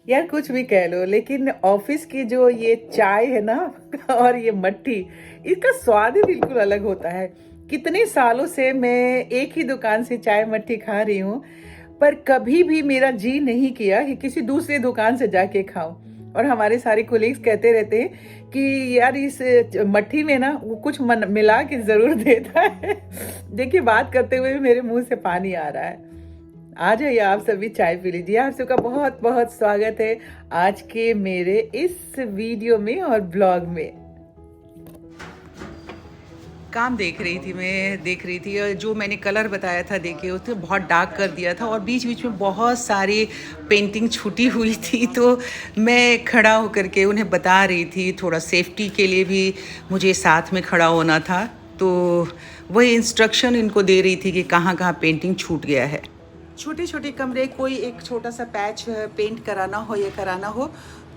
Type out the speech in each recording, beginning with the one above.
यार कुछ भी कह लो, लेकिन ऑफिस की जो ये चाय है ना और ये मट्ठी, इसका स्वाद ही बिल्कुल अलग होता है। कितने सालों से मैं एक ही दुकान से चाय मट्ठी खा रही हूँ, पर कभी भी मेरा जी नहीं किया कि किसी दूसरे दुकान से जाके खाऊं। और हमारे सारे कोलीग्स कहते रहते हैं कि यार इस मट्ठी में ना वो कुछ मिला के जरूर देता है। देखिए, बात करते हुए भी मेरे मुंह से पानी आ रहा है। आ जाइए, आप सभी चाय पी लीजिए। आप सबका बहुत बहुत स्वागत है आज के मेरे इस वीडियो में और ब्लॉग में। काम देख रही थी, मैं देख रही थी और जो मैंने कलर बताया था, देखिए उसने बहुत डार्क कर दिया था और बीच बीच में बहुत सारी पेंटिंग छूटी हुई थी। तो मैं खड़ा होकर के उन्हें बता रही थी, थोड़ा सेफ्टी के लिए भी मुझे साथ में खड़ा होना था। तो वही इंस्ट्रक्शन इनको दे रही थी कि कहाँ कहाँ पेंटिंग छूट गया है। छोटे छोटे कमरे, कोई एक छोटा सा पैच पेंट कराना हो या कराना हो,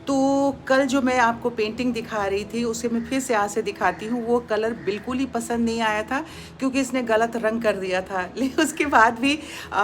तो कल जो मैं आपको पेंटिंग दिखा रही थी उसे मैं फिर से आज से दिखाती हूँ। वो कलर बिल्कुल ही पसंद नहीं आया था क्योंकि इसने गलत रंग कर दिया था। लेकिन उसके बाद भी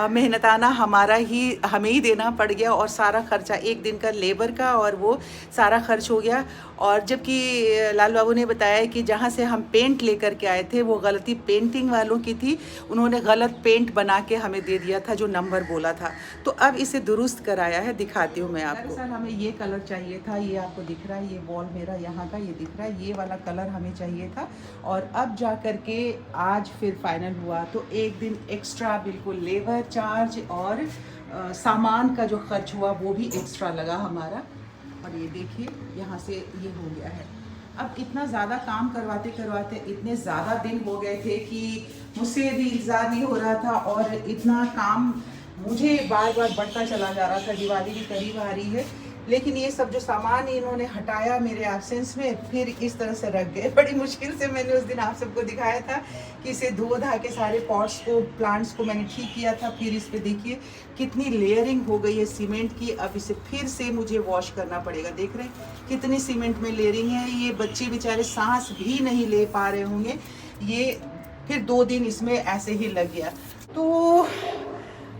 मेहनताना हमें ही देना पड़ गया और सारा खर्चा एक दिन का लेबर का और वो सारा खर्च हो गया। और जबकि लाल बाबू ने बताया कि जहाँ से हम पेंट लेकर के आए थे वो गलती पेंटिंग वालों की थी, उन्होंने गलत पेंट बना के हमें दे दिया था जो नंबर बोला था। तो अब इसे दुरुस्त कराया है, दिखाती हूँ मैं आपको। दरअसल हमें ये कलर चाहिए था, ये आपको दिख रहा है, ये वॉल मेरा यहाँ का ये दिख रहा है, ये वाला कलर हमें चाहिए था। और अब जा कर के आज फिर फाइनल हुआ। तो एक दिन एक्स्ट्रा बिल्कुल लेबर चार्ज और सामान का जो खर्च हुआ वो भी एक्स्ट्रा लगा हमारा। और ये देखिए यहाँ से ये हो गया है। अब इतना ज़्यादा काम करवाते करवाते इतने ज़्यादा दिन हो गए थे कि मुझसे भी इंतज़ार नहीं हो रहा था और इतना काम मुझे बार बार बढ़ता चला जा रहा था। दिवाली भी करीब आ रही है, लेकिन ये सब जो सामान इन्होंने हटाया मेरे एब्सेंस में फिर इस तरह से रख गए। बड़ी मुश्किल से मैंने उस दिन आप सबको दिखाया था कि इसे धो धा के सारे पॉट्स को, प्लांट्स को मैंने ठीक किया था। फिर इस पे देखिए कितनी लेयरिंग हो गई है सीमेंट की। अब इसे फिर से मुझे वॉश करना पड़ेगा। देख रहे हैं कितनी सीमेंट में लेयरिंग है। ये बच्चे बेचारे सांस भी नहीं ले पा रहे होंगे। ये फिर 2 दिन इसमें ऐसे ही लग गया। तो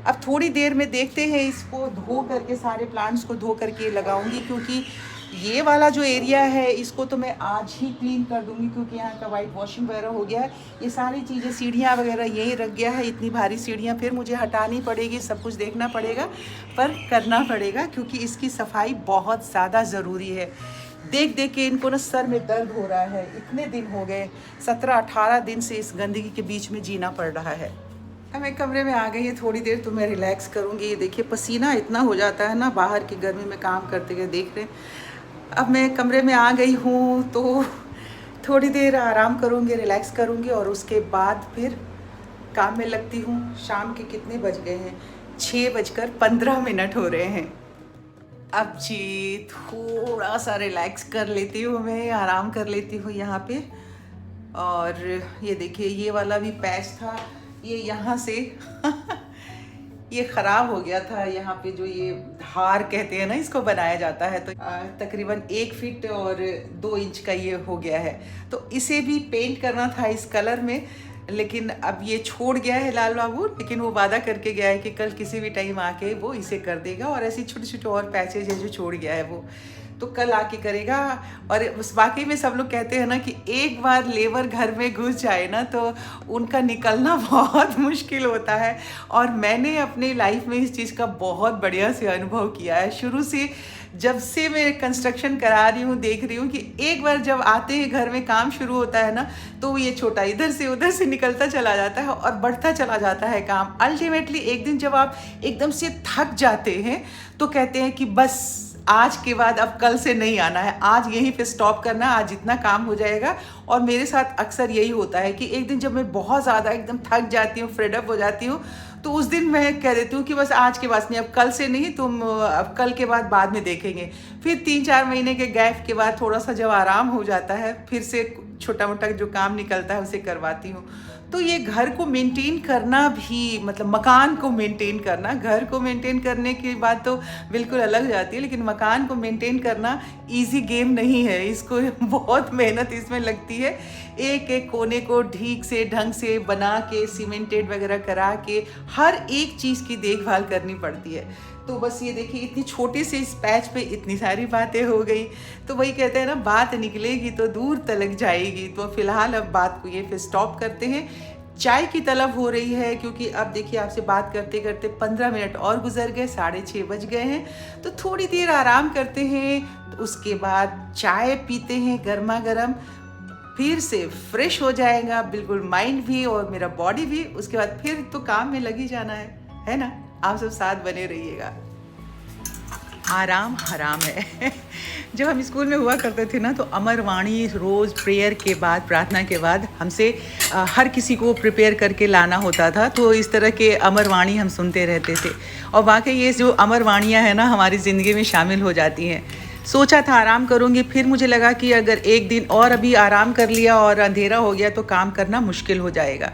अब थोड़ी देर में देखते हैं, इसको धो करके सारे प्लांट्स को धो करके लगाऊंगी, क्योंकि ये वाला जो एरिया है इसको तो मैं आज ही क्लीन कर दूंगी क्योंकि यहाँ का वाइट वॉशिंग वगैरह हो गया है। ये सारी चीज़ें, सीढ़ियाँ वगैरह यही रख गया है। इतनी भारी सीढ़ियाँ फिर मुझे हटानी पड़ेगी, सब कुछ देखना पड़ेगा, पर करना पड़ेगा क्योंकि इसकी सफाई बहुत ज़्यादा ज़रूरी है। देख देख के इनको ना सर में दर्द हो रहा है। इतने दिन हो गए, 17-18 दिन से इस गंदगी के बीच में जीना पड़ रहा है। अब मैं कमरे में आ गई है, थोड़ी देर तो मैं रिलैक्स करूँगी। ये देखिए पसीना इतना हो जाता है ना बाहर की गर्मी में काम करते हुए, देख रहे हैं। अब मैं कमरे में आ गई हूँ तो थोड़ी देर आराम करूँगी, रिलैक्स करूँगी और उसके बाद फिर काम में लगती हूँ। शाम के कितने बज गए हैं? 6:15 हो रहे हैं। अब जी थोड़ा सा रिलैक्स कर लेती हूँ, मैं आराम कर लेती हूँ यहाँ पे। और ये देखिए ये वाला भी पैच था, ये यहाँ से ये ख़राब हो गया था। यहाँ पे जो ये धार कहते हैं ना, इसको बनाया जाता है, तो तकरीबन 1 फीट और 2 इंच का ये हो गया है। तो इसे भी पेंट करना था इस कलर में, लेकिन अब ये छोड़ गया है लाल बाबू। लेकिन वो वादा करके गया है कि कल किसी भी टाइम आके वो इसे कर देगा। और ऐसी छोटे छोटे और पैचेज है जो छोड़ गया है वो तो कल आके करेगा। और उस वाकई में सब लोग कहते हैं ना कि एक बार लेबर घर में घुस जाए ना तो उनका निकलना बहुत मुश्किल होता है। और मैंने अपनी लाइफ में इस चीज़ का बहुत बढ़िया से अनुभव किया है। शुरू से जब से मैं कंस्ट्रक्शन करा रही हूँ, देख रही हूँ कि एक बार जब आते हैं घर में काम शुरू होता है ना, तो ये छोटा इधर से उधर से निकलता चला जाता है और बढ़ता चला जाता है काम। अल्टीमेटली एक दिन जब आप एकदम से थक जाते हैं तो कहते हैं कि बस आज के बाद अब कल से नहीं आना है, आज यहीं पे स्टॉप करना है, आज इतना काम हो जाएगा। और मेरे साथ अक्सर यही होता है कि एक दिन जब मैं बहुत ज़्यादा एकदम थक जाती हूँ, फ्रेड अप हो जाती हूँ, तो उस दिन मैं कह देती हूँ कि बस आज के बाद नहीं, अब कल से नहीं, तुम अब कल के बाद में देखेंगे। फिर 3-4 महीने के गैप के बाद थोड़ा सा जब आराम हो जाता है, फिर से छोटा मोटा जो काम निकलता है उसे करवाती हूँ। तो ये घर को मेंटेन करना भी, मतलब मकान को मेंटेन करना, घर को मेंटेन करने की बात तो बिल्कुल अलग जाती है, लेकिन मकान को मेंटेन करना इजी गेम नहीं है। इसको बहुत मेहनत इसमें लगती है। एक एक कोने को ठीक से ढंग से बना के, सीमेंटेड वगैरह करा के हर एक चीज़ की देखभाल करनी पड़ती है। तो बस ये देखिए इतनी छोटी सी इस पैच पे इतनी सारी बातें हो गई। तो वही कहते हैं ना, बात निकलेगी तो दूर तलक जाएगी। तो फिलहाल अब बात को ये फिर स्टॉप करते हैं। चाय की तलब हो रही है, क्योंकि अब देखिए आपसे बात करते करते 15 मिनट और गुजर गए, 6:30 बज गए हैं। तो थोड़ी देर आराम करते हैं, तो उसके बाद चाय पीते हैं गर्मा गर्म, फिर से फ्रेश हो जाएगा बिल्कुल माइंड भी और मेरा बॉडी भी। उसके बाद फिर तो काम में लग ही जाना है ना। आप सब साथ बने रहिएगा। आराम हराम है। जब हम स्कूल में हुआ करते थे ना, तो अमरवाणी रोज़ प्रेयर के बाद, प्रार्थना के बाद हमसे हर किसी को प्रिपेयर करके लाना होता था। तो इस तरह के अमरवाणी हम सुनते रहते थे, और वाकई ये जो अमरवाणियाँ हैं ना, हमारी ज़िंदगी में शामिल हो जाती हैं। सोचा था आराम करूँगी, फिर मुझे लगा कि अगर एक दिन और अभी आराम कर लिया और अंधेरा हो गया तो काम करना मुश्किल हो जाएगा।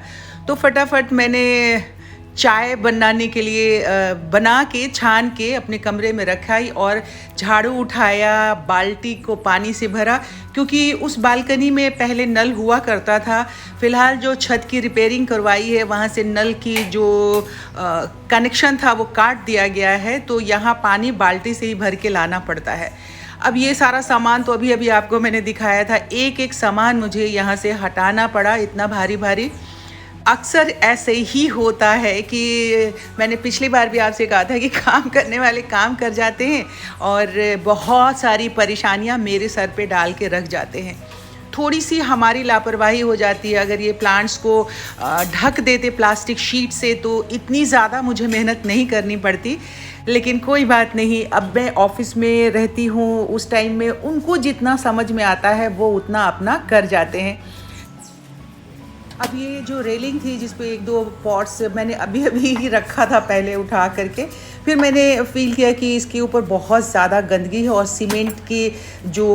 तो फटाफट मैंने चाय बनाने के लिए बना के छान के अपने कमरे में रखाई और झाड़ू उठाया, बाल्टी को पानी से भरा, क्योंकि उस बालकनी में पहले नल हुआ करता था। फ़िलहाल जो छत की रिपेयरिंग करवाई है, वहाँ से नल की जो कनेक्शन था वो काट दिया गया है। तो यहाँ पानी बाल्टी से ही भर के लाना पड़ता है। अब ये सारा सामान तो अभी अभी आपको मैंने दिखाया था, एक एक सामान मुझे यहाँ से हटाना पड़ा, इतना भारी भारी। अक्सर ऐसे ही होता है कि मैंने पिछली बार भी आपसे कहा था कि काम करने वाले काम कर जाते हैं और बहुत सारी परेशानियां मेरे सर पे डाल के रख जाते हैं। थोड़ी सी हमारी लापरवाही हो जाती है। अगर ये प्लांट्स को ढक देते प्लास्टिक शीट से तो इतनी ज़्यादा मुझे मेहनत नहीं करनी पड़ती। लेकिन कोई बात नहीं, अब मैं ऑफिस में रहती हूँ, उस टाइम में उनको जितना समझ में आता है वो उतना अपना कर जाते हैं। अब ये जो रेलिंग थी जिस पे एक दो पॉट्स मैंने अभी अभी ही रखा था पहले उठा करके, फिर मैंने फील किया कि इसके ऊपर बहुत ज़्यादा गंदगी है और सीमेंट के जो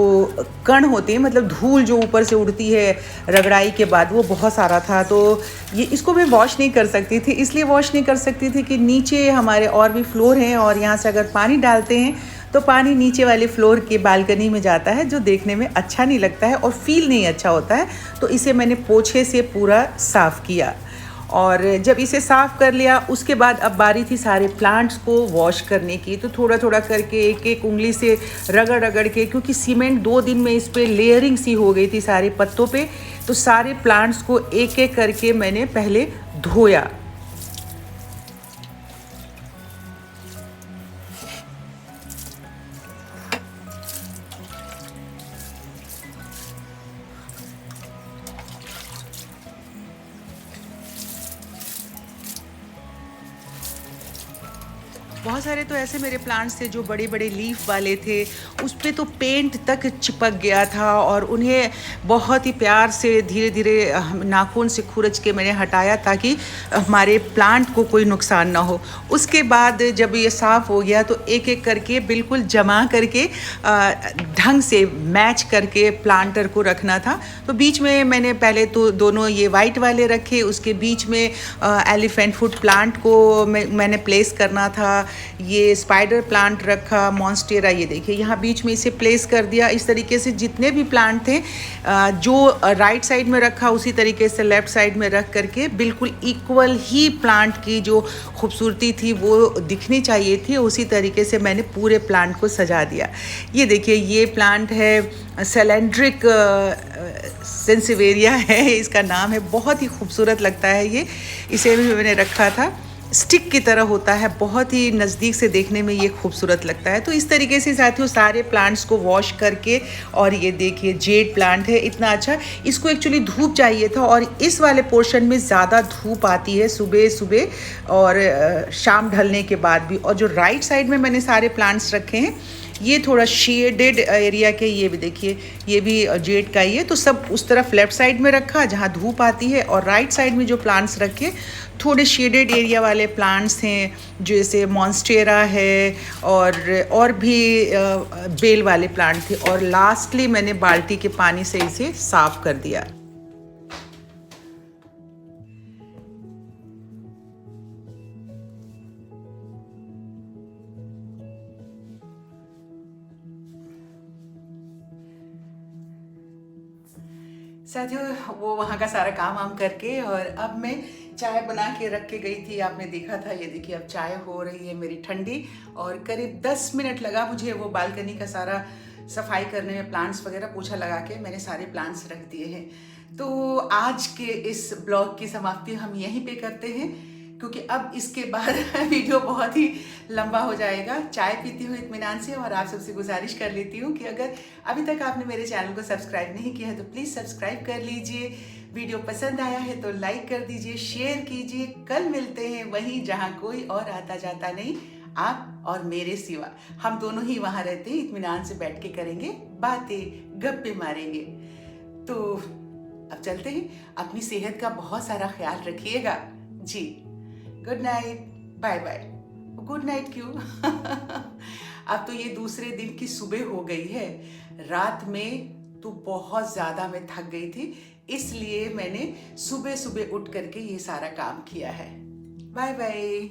कण होते हैं, मतलब धूल जो ऊपर से उड़ती है रगड़ाई के बाद, वो बहुत सारा था। तो ये इसको मैं वॉश नहीं कर सकती थी। इसलिए वॉश नहीं कर सकती थी कि नीचे हमारे और भी फ्लोर हैं और यहाँ से अगर पानी डालते हैं तो पानी नीचे वाले फ्लोर के बालकनी में जाता है, जो देखने में अच्छा नहीं लगता है और फील नहीं अच्छा होता है। तो इसे मैंने पोछे से पूरा साफ़ किया, और जब इसे साफ़ कर लिया उसके बाद अब बारी थी सारे प्लांट्स को वॉश करने की। तो थोड़ा थोड़ा करके एक एक उंगली से रगड़ रगड़ के, क्योंकि सीमेंट 2 दिन में इस पर लेयरिंग सी हो गई थी सारे पत्तों पे, तो सारे प्लांट्स को एक एक करके मैंने पहले धोया। बहुत सारे तो ऐसे मेरे प्लांट्स थे जो बड़े बड़े लीफ वाले थे, उस पर तो पेंट तक चिपक गया था और उन्हें बहुत ही प्यार से धीरे धीरे नाखून से खुरच के मैंने हटाया ताकि हमारे प्लांट को कोई नुकसान ना हो। उसके बाद जब ये साफ़ हो गया तो एक एक करके बिल्कुल जमा करके ढंग से मैच करके प्लांटर को रखना था। तो बीच में मैंने पहले तो दोनों ये वाइट वाले रखे, उसके बीच में एलिफेंट फुट प्लांट को मैंने प्लेस करना था। ये स्पाइडर प्लांट रखा, मॉन्स्टेरा, ये देखिए यहाँ बीच में इसे प्लेस कर दिया। इस तरीके से जितने भी प्लांट थे जो राइट साइड में रखा उसी तरीके से लेफ़्ट साइड में रख करके बिल्कुल इक्वल ही प्लांट की जो खूबसूरती थी वो दिखनी चाहिए थी, उसी तरीके से मैंने पूरे प्लांट को सजा दिया। ये देखिए ये प्लांट है सेलेंड्रिक सेंसिवेरिया है इसका नाम है, बहुत ही खूबसूरत लगता है ये। इसे भी मैंने रखा था, स्टिक की तरह होता है, बहुत ही नज़दीक से देखने में ये खूबसूरत लगता है। तो इस तरीके से साथियों सारे प्लांट्स को वॉश करके, और ये देखिए जेड प्लांट है इतना अच्छा, इसको एक्चुअली धूप चाहिए था और इस वाले पोर्शन में ज़्यादा धूप आती है सुबह सुबह और शाम ढलने के बाद भी। और जो राइट साइड में मैंने सारे प्लांट्स रखे हैं ये थोड़ा शेडेड एरिया के, ये भी देखिए ये भी जेड का ही है। तो सब उस तरफ लेफ़्ट साइड में रखा जहाँ धूप आती है, और राइट साइड में जो प्लांट्स रखे थोड़े शेडेड एरिया वाले प्लांट्स हैं, जैसे मॉन्स्टेरा है और भी बेल वाले प्लांट थे। और लास्टली मैंने बाल्टी के पानी से इसे साफ़ कर दिया। साथियों वो वहाँ का सारा काम वाम करके और अब मैं चाय बना के रख के गई थी, आपने देखा था। ये देखिए अब चाय हो रही है मेरी ठंडी, और करीब 10 मिनट लगा मुझे वो बालकनी का सारा सफाई करने में। प्लांट्स वगैरह पोछा लगा के मैंने सारे प्लांट्स रख दिए हैं। तो आज के इस ब्लॉग की समाप्ति हम यहीं पे करते हैं, क्योंकि अब इसके बाद वीडियो बहुत ही लंबा हो जाएगा। चाय पीती हूँ इत्मीनान से, और आप सबसे गुजारिश कर लेती हूँ कि अगर अभी तक आपने मेरे चैनल को सब्सक्राइब नहीं किया है तो प्लीज़ सब्सक्राइब कर लीजिए। वीडियो पसंद आया है तो लाइक कर दीजिए, शेयर कीजिए। कल मिलते हैं वहीं जहाँ कोई और आता जाता नहीं, आप और मेरे सिवा। हम दोनों ही वहाँ रहते हैं, इत्मीनान से बैठ के करेंगे बातें, गप्पे मारेंगे। तो अब चलते हैं। अपनी सेहत का बहुत सारा ख्याल रखिएगा जी। Good night, bye bye. Good night क्यों? अब तो ये दूसरे दिन की सुबह हो गई है। रात में तो बहुत ज़्यादा मैं थक गई थी, इसलिए मैंने सुबह सुबह उठ करके ये सारा काम किया है। Bye bye.